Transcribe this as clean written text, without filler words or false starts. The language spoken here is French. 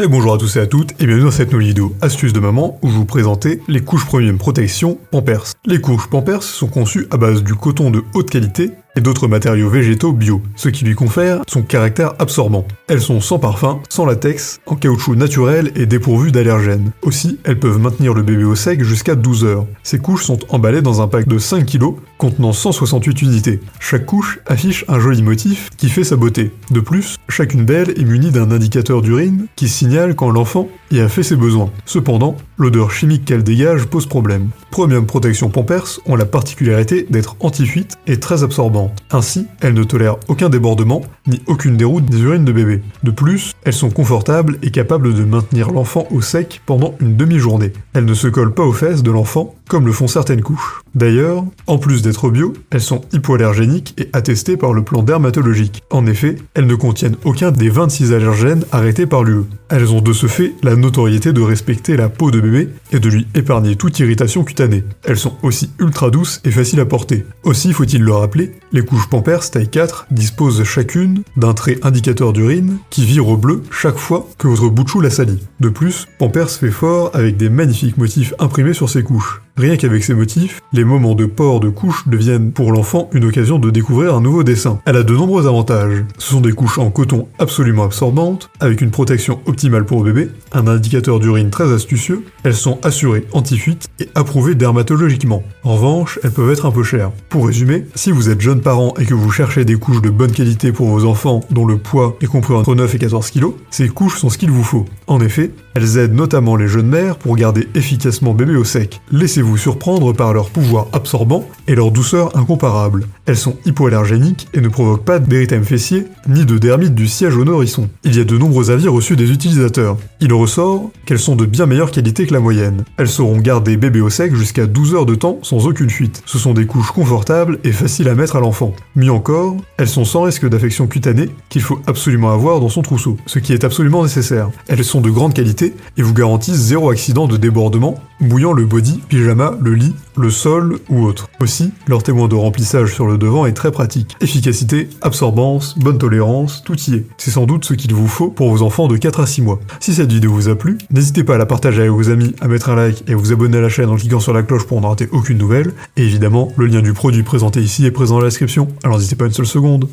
Et bonjour à tous et à toutes, et bienvenue dans cette nouvelle vidéo astuce de maman où je vous présenter les couches premium protection Pampers. Les couches Pampers sont conçues à base du coton de haute qualité et d'autres matériaux végétaux bio, ce qui lui confère son caractère absorbant. Elles sont sans parfum, sans latex, en caoutchouc naturel et dépourvues d'allergènes. Aussi, elles peuvent maintenir le bébé au sec jusqu'à 12 heures. Ces couches sont emballées dans un pack de 5 kg contenant 168 unités. Chaque couche affiche un joli motif qui fait sa beauté. De plus, chacune d'elles est munie d'un indicateur d'urine qui signale quand l'enfant y a fait ses besoins. Cependant, l'odeur chimique qu'elle dégage pose problème. Premium Protection Pampers ont la particularité d'être anti-fuite et très absorbantes. Ainsi, elles ne tolèrent aucun débordement ni aucune déroute des urines de bébé. De plus, elles sont confortables et capables de maintenir l'enfant au sec pendant une demi-journée. Elles ne se collent pas aux fesses de l'enfant comme le font certaines couches. D'ailleurs, en plus d'être bio, elles sont hypoallergéniques et attestées par le plan dermatologique. En effet, elles ne contiennent aucun des 26 allergènes arrêtés par l'UE. Elles ont de ce fait la notoriété de respecter la peau de bébé et de lui épargner toute irritation cutanée. Elles sont aussi ultra douces et faciles à porter. Aussi, faut-il le rappeler, les couches Pampers taille 4 disposent chacune d'un trait indicateur d'urine qui vire au bleu chaque fois que votre bout de chou la salit. De plus, Pampers fait fort avec des magnifiques motifs imprimés sur ses couches. Rien qu'avec ces motifs, les moments de port de couche deviennent pour l'enfant une occasion de découvrir un nouveau dessin. Elle a de nombreux avantages. Ce sont des couches en coton absolument absorbantes, avec une protection optimale pour le bébé, un indicateur d'urine très astucieux, elles sont assurées anti-fuite et approuvées dermatologiquement. En revanche, elles peuvent être un peu chères. Pour résumer, si vous êtes jeune parent et que vous cherchez des couches de bonne qualité pour vos enfants dont le poids est compris entre 9 et 14 kg, ces couches sont ce qu'il vous faut. En effet, elles aident notamment les jeunes mères pour garder efficacement bébé au sec. Laissez-vous surprendre par leur pouvoir absorbant et leur douceur incomparable. Elles sont hypoallergéniques et ne provoquent pas d'érythème fessier ni de dermite du siège au nourrisson. Il y a de nombreux avis reçus des utilisateurs. Il ressort qu'elles sont de bien meilleure qualité que la moyenne. Elles sauront garder bébé au sec jusqu'à 12 heures de temps sans aucune fuite. Ce sont des couches confortables et faciles à mettre à l'enfant. Mieux encore, elles sont sans risque d'affection cutanée qu'il faut absolument avoir dans son trousseau, ce qui est absolument nécessaire. Elles sont de grande qualité et vous garantissent zéro accident de débordement, mouillant le body, pyjama, le lit, le sol ou autre. Aussi, leur témoin de remplissage sur le devant est très pratique. Efficacité, absorbance, bonne tolérance, tout y est. C'est sans doute ce qu'il vous faut pour vos enfants de 4 à 6 mois. Si cette vidéo vous a plu, n'hésitez pas à la partager avec vos amis, à mettre un like et à vous abonner à la chaîne en cliquant sur la cloche pour ne rater aucune nouvelle. Et évidemment, le lien du produit présenté ici est présent dans la description, alors n'hésitez pas une seule seconde.